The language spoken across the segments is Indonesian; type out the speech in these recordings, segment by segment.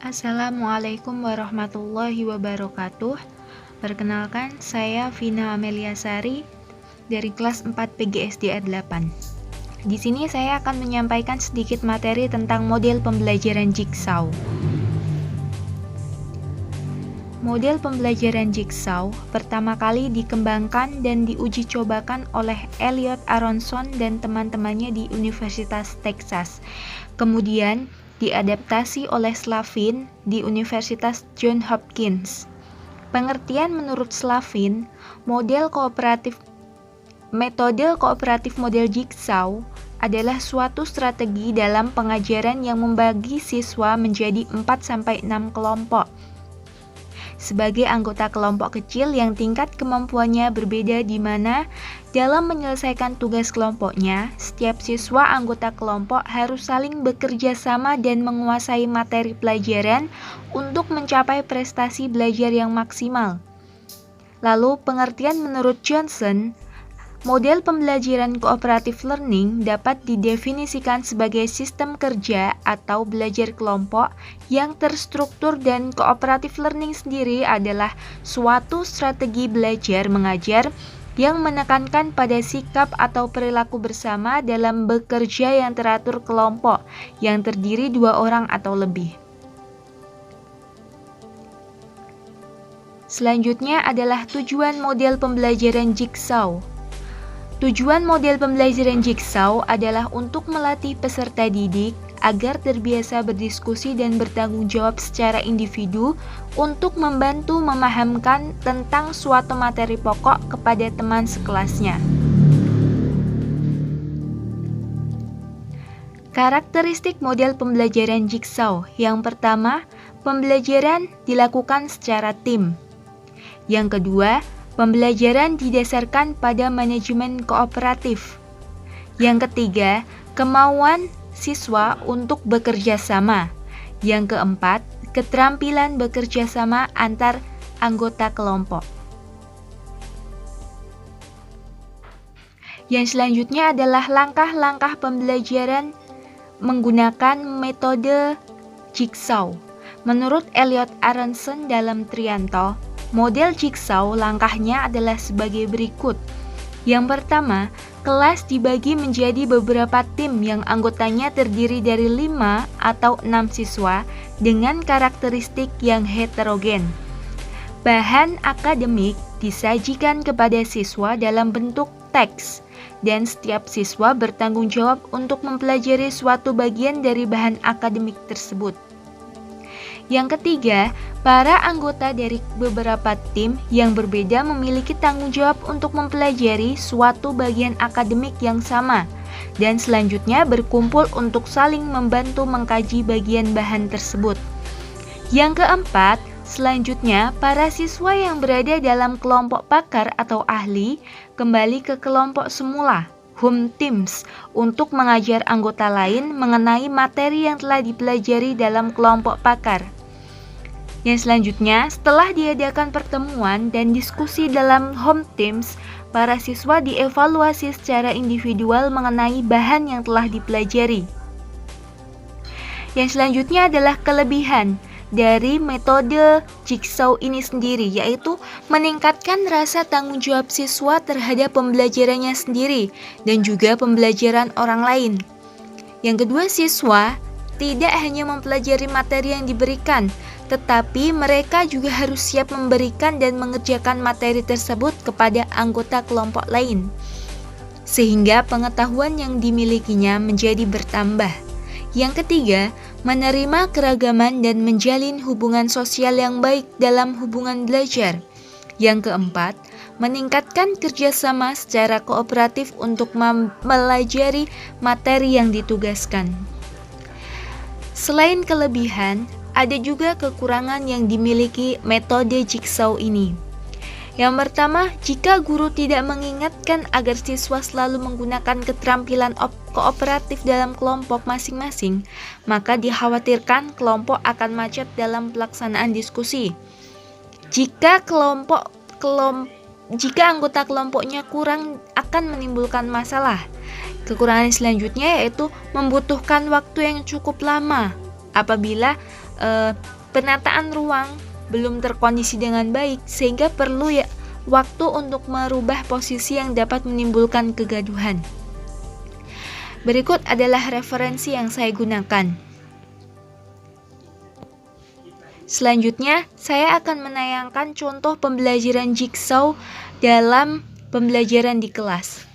Assalamualaikum warahmatullahi wabarakatuh. Perkenalkan, saya Vina Amelia Sari dari kelas 4 PGSDA 8. Di sini saya akan menyampaikan sedikit materi tentang model pembelajaran Jigsaw. Model pembelajaran Jigsaw pertama kali dikembangkan dan diuji cobakan oleh Elliot Aronson dan teman-temannya di Universitas Texas. Kemudian diadaptasi oleh Slavin di Universitas Johns Hopkins. Pengertian menurut Slavin, metode kooperatif model Jigsaw adalah suatu strategi dalam pengajaran yang membagi siswa menjadi 4-6 kelompok. Sebagai anggota kelompok kecil yang tingkat kemampuannya berbeda di mana dalam menyelesaikan tugas kelompoknya, setiap siswa anggota kelompok harus saling bekerja sama dan menguasai materi pelajaran untuk mencapai prestasi belajar yang maksimal. Lalu, pengertian menurut Johnson, model pembelajaran cooperative learning dapat didefinisikan sebagai sistem kerja atau belajar kelompok yang terstruktur, dan cooperative learning sendiri adalah suatu strategi belajar mengajar yang menekankan pada sikap atau perilaku bersama dalam bekerja yang teratur kelompok yang terdiri 2 orang atau lebih. Selanjutnya adalah tujuan model pembelajaran Jigsaw. Tujuan model pembelajaran Jigsaw adalah untuk melatih peserta didik agar terbiasa berdiskusi dan bertanggung jawab secara individu untuk membantu memahamkan tentang suatu materi pokok kepada teman sekelasnya. Karakteristik model pembelajaran Jigsaw. Yang pertama, pembelajaran dilakukan secara tim. Yang kedua, pembelajaran didasarkan pada manajemen kooperatif. Yang ketiga, kemauan siswa untuk bekerja sama. Yang keempat, keterampilan bekerja sama antar anggota kelompok. Yang selanjutnya adalah langkah-langkah pembelajaran menggunakan metode Jigsaw. Menurut Elliot Aronson dalam Trianto, model Jigsaw langkahnya adalah sebagai berikut. Yang pertama, kelas dibagi menjadi beberapa tim yang anggotanya terdiri dari 5 atau 6 siswa dengan karakteristik yang heterogen. Bahan akademik disajikan kepada siswa dalam bentuk teks, dan setiap siswa bertanggung jawab untuk mempelajari suatu bagian dari bahan akademik tersebut. Yang ketiga, para anggota dari beberapa tim yang berbeda memiliki tanggung jawab untuk mempelajari suatu bagian akademik yang sama, dan selanjutnya berkumpul untuk saling membantu mengkaji bagian bahan tersebut. Yang keempat, selanjutnya para siswa yang berada dalam kelompok pakar atau ahli kembali ke kelompok semula, home teams, untuk mengajar anggota lain mengenai materi yang telah dipelajari dalam kelompok pakar. Yang selanjutnya, setelah diadakan pertemuan dan diskusi dalam home teams, para siswa dievaluasi secara individual mengenai bahan yang telah dipelajari. Yang selanjutnya adalah kelebihan dari metode Jigsaw ini sendiri, yaitu meningkatkan rasa tanggung jawab siswa terhadap pembelajarannya sendiri dan juga pembelajaran orang lain. Yang kedua, siswa tidak hanya mempelajari materi yang diberikan, tetapi mereka juga harus siap memberikan dan mengerjakan materi tersebut kepada anggota kelompok lain, sehingga pengetahuan yang dimilikinya menjadi bertambah. Yang ketiga, menerima keragaman dan menjalin hubungan sosial yang baik dalam hubungan belajar. Yang keempat, meningkatkan kerjasama secara kooperatif untuk mempelajari materi yang ditugaskan. Selain kelebihan, ada juga kekurangan yang dimiliki metode Jigsaw ini. Yang pertama, jika guru tidak mengingatkan agar siswa selalu menggunakan keterampilan kooperatif dalam kelompok masing-masing, maka dikhawatirkan kelompok akan macet dalam pelaksanaan diskusi. Jika anggota kelompoknya kurang, akan menimbulkan masalah. Kekurangan selanjutnya yaitu membutuhkan waktu yang cukup lama apabila penataan ruang belum terkondisi dengan baik, sehingga perlu waktu untuk merubah posisi yang dapat menimbulkan kegaduhan. Berikut adalah referensi yang saya gunakan. Selanjutnya, saya akan menayangkan contoh pembelajaran jigsaw dalam pembelajaran di kelas.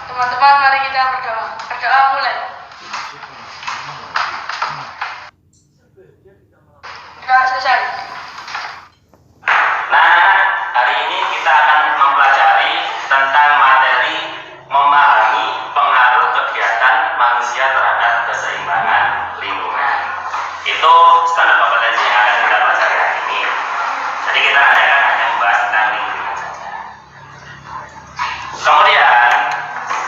Teman-teman, mari kita berdoa. Berdoa mulai. Sudah selesai. Nah, hari ini kita akan mempelajari tentang materi memahami pengaruh kegiatan manusia terhadap keseimbangan lingkungan. Itu standar kompetensi yang akan kita pelajari hari ini. Jadi kita akan hanya membahas tentang lingkungan saja. Kemudian,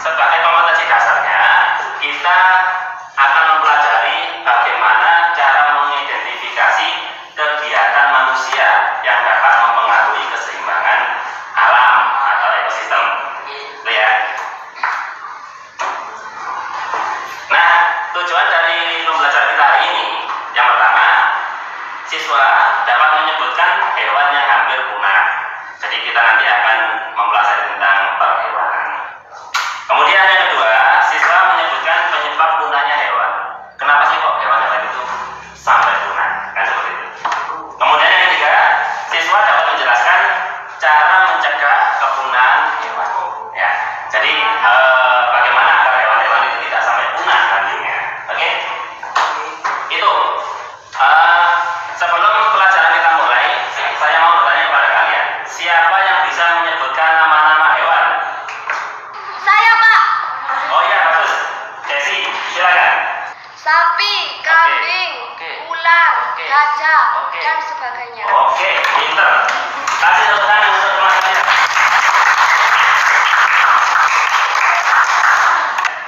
sebagai kompetensi dasarnya, kita akan mempelajari bagaimana cara mengidentifikasi kegiatan manusia yang dapat mempengaruhi keseimbangan alam atau ekosistem. Itu ya. Nah, tujuan dari pembelajaran kita hari ini, yang pertama, siswa dapat menyebutkan hewan yang hampir punah. Jadi kita nanti akan mempelajari tentang perhewanan. Kemudian yang kedua, siswa menyebutkan penyebab punahnya hewan. Kenapa sih kok hewan-hewan itu sampai punah? Kan seperti itu. Kemudian yang ketiga, siswa dapat menjelaskan cara mencegah kepunahan hewan. Ya, jadi bagaimana agar hewan-hewan itu tidak sampai punah nantinya. Oke? Itu. Sebelum pelajaran kita mulai, saya mau bertanya kepada kalian, siapa yang bisa menyebutkan nama-nama hewan? Saya, Pak. Oh iya, bagus. Desi, silakan. Sapi, kambing, Oke. ular, Oke. gajah, Oke. dan sebagainya. Oke, pinter. Kasih tepuk tangan untuk teman saya.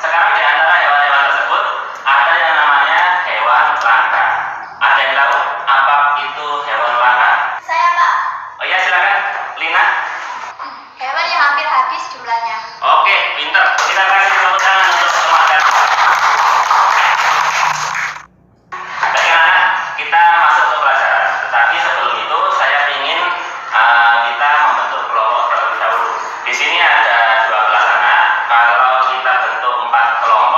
Sekarang di antara hewan-hewan tersebut ada yang namanya hewan langka. Ada yang tahu apa itu hewan langka? Saya, Pak. Oh iya, silakan. Lina. Hewan yang hampir habis jumlahnya. Oke, pinter. Kita kasih tepuk tangan untuk teman saya. Baik anak, kita masuk ke pelajaran. Tetapi sebelum itu saya ingin kita membentuk kelompok terlebih dahulu. Di sini ada 12 anak. Kalau kita bentuk 4 kelompok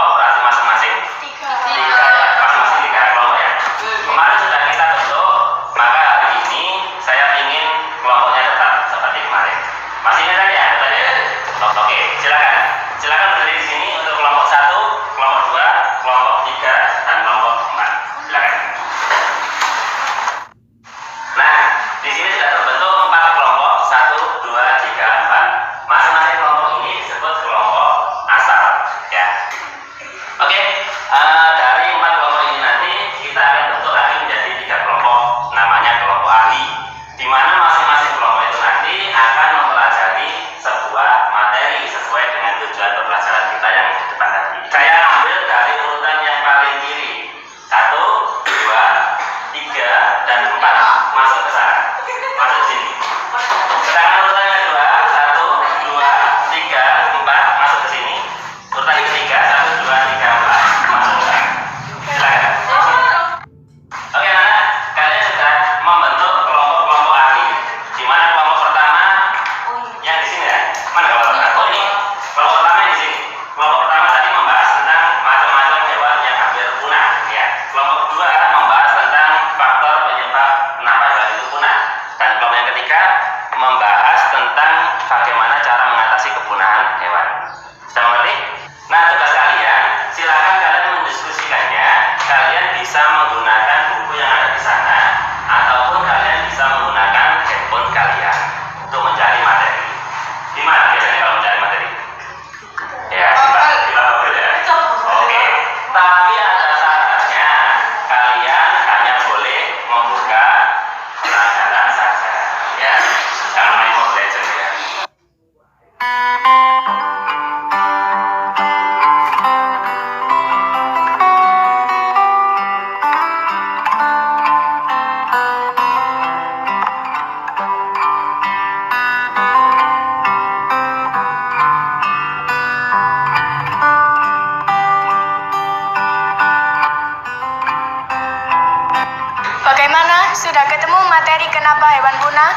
Sudah ketemu materi kenapa hewan punah?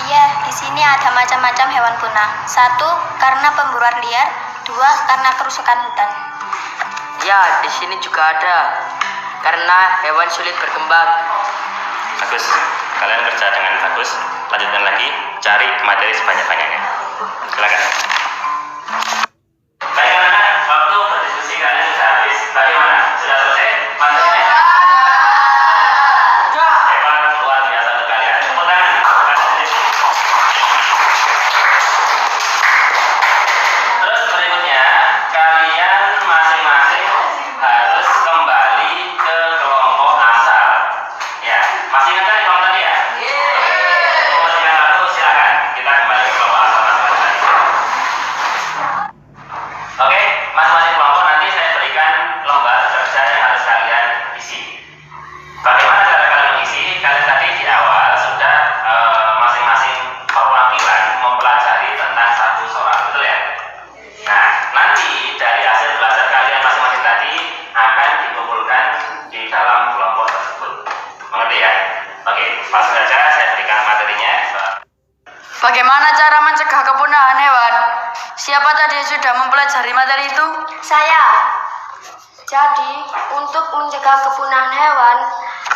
Iya, di sini ada macam-macam hewan punah. 1. Karena pemburuan liar. 2. Karena kerusakan hutan. Ya, di sini juga ada. Karena hewan sulit berkembang. Bagus, kalian kerja dengan bagus. Lanjutkan lagi, cari materi sebanyak-banyaknya. Silakan. Baik anak-anak, waktu berdiskusi kalian sudah habis. Bagaimana? Sudah selesai materinya? Hebat, luar biasa untuk kalian. Tepuk tangan. Terus berikutnya, kalian masing-masing harus kembali ke kelompok asal. Ya, masih ingat kan kelompok tadi ya? Kelompok yang satu, silakan. Kita kembali ke kelompok asal masing-masing. Oke, masing-masing kelompok nanti saya berikan lembar kerja yang harus kalian isi. Bagaimana cara kalian mengisi? Kalian tadi di awal sudah masing-masing perwakilan mempelajari tentang satu soal, betul ya? Nah, nanti dari hasil belajar kalian masing-masing tadi akan dikumpulkan di dalam kelompok tersebut. Mengerti ya? Oke, langsung saja saya berikan materinya. Bagaimana cara mencegah kepunahan hewan? Siapa tadi yang sudah mempelajari materi itu? Saya. Jadi, untuk mencegah kepunahan hewan,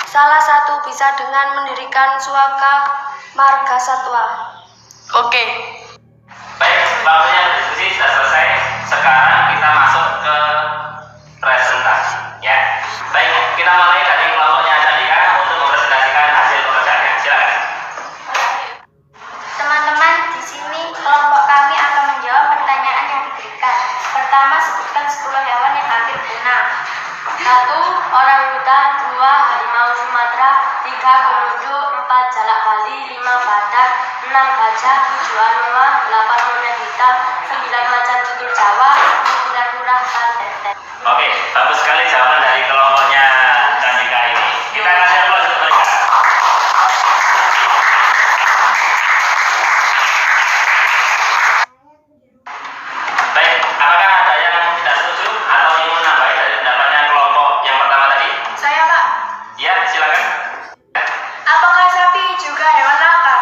salah satu bisa dengan mendirikan suaka marga satwa. Oke. Baik, waktunya berdiskusi sudah selesai. Sekarang kita masuk ke presentasi, ya. Baik, kita mulai dari kelompoknya Candika untuk mempresentasikan hasil pekerjaannya. Silakan. Teman-teman, di sini kelompok kami akan menjawab pertanyaan yang diberikan. Pertama, sebutkan 10 hewan yang hampir punah. 1. Orangutan. 2. Harimau Sumatera. 3. Komodo. 4. Jalak Bali. 5. Badak. 6. Gajah. 7. Anoa. 8. Monyet hitam. 9. Macan tutul Jawa. 10. Kura-kura dan tenten. Oke, bagus sekali jawaban dari kelompoknya Candika ini. Kita kasih aplaus untuk mereka. Baik, apakah ada yang tidak setuju atau ingin menambah dari pendapatnya kelompok yang pertama tadi? Saya, Pak. Ya, silakan. Apakah sapi juga hewan langka?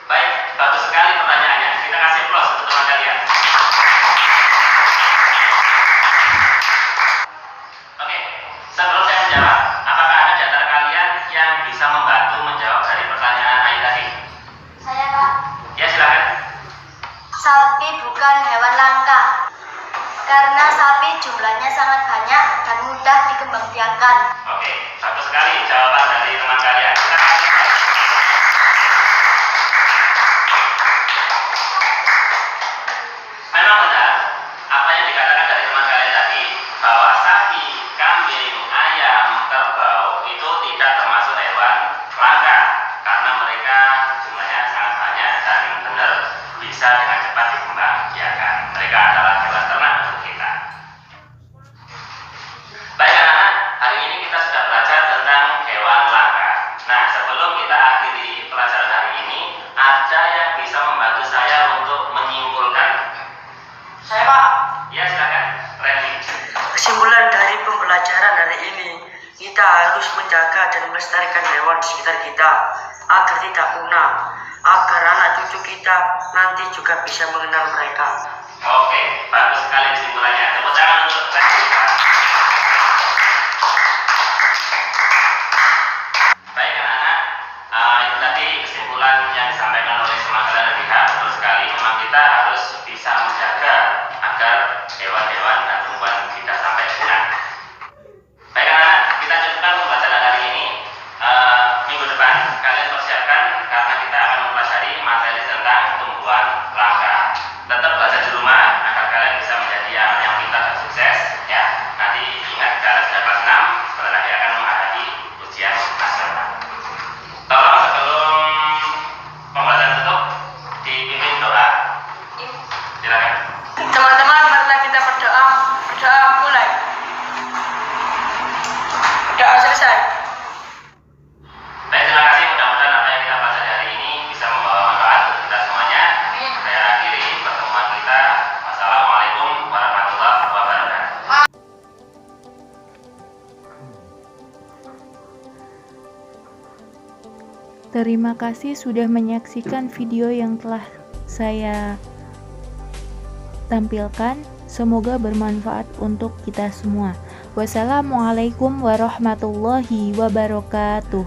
Baik, bagus sekali pertanyaannya. Kita kasih aplaus untuk teman kalian. Oke, sebelum saya menjawab, apakah ada di antara kalian yang bisa membantu menjawab dari pertanyaan Ayu tadi? Saya, Pak. Ya, silakan. Sapi bukan hewan langka. Karena sapi jumlahnya sangat banyak dan mudah dikembangbiakkan. Oke, bagus sekali jawaban dari teman kalian. Kita kasih aplaus. Memang benar apa yang dikatakan dari teman kalian tadi, bahwa sapi, kambing, ayam, kerbau itu tidak termasuk hewan langka karena mereka jumlahnya sangat banyak dan benar bisa dengan cepat dikembangbiakkan. Mereka adalah hewan ternak untuk kita. Baik anak-anak, hari ini kita sudah belajar tentang hewan langka. Nah, sebelum kita akhiri pelajaran hari ini, ada yang bisa membantu saya untuk menyimpulkan? Saya, Pak. Ya, silakan. Randy. Kesimpulan dari pembelajaran hari ini, kita harus menjaga dan melestarikan hewan di sekitar kita agar tidak punah, agar anak cucu kita nanti juga bisa mengenal mereka. Oke, bagus sekali kesimpulannya. Tepuk tangan untuk Randy. Baik anak-anak, itu tadi kesimpulan yang disampaikan oleh Semangat dan pihak. Betul sekali, memang kita harus bisa menjaga agar hewan-hewan dan tumbuhan tidak sampai punah. Baik anak-anak, kita cukupkan pembelajaran hari ini. Minggu depan kalian persiapkan karena kita akan mempelajari materi tentang tumbuhan langka. Tetap belajar di rumah agar kalian bisa menjadi anak yang pintar dan sukses. Ya, nanti ingat kalian sudah kelas 6, sebentar lagi akan menghadapi ujian nasional. Tolong sebelum pembelajaran tutup dipimpin doa. Silakan. Teman-teman, marilah kita berdoa. Berdoa mulai. Berdoa selesai. Baik, terima kasih. Mudah-mudahan apa yang kita pelajari hari ini bisa membawa manfaat untuk kita semuanya. Saya akhiri pertemuan kita. Wassalamualaikum warahmatullahi wabarakatuh. Terima kasih sudah menyaksikan video yang telah saya tampilkan. Semoga bermanfaat untuk kita semua. Wassalamualaikum warahmatullahi wabarakatuh.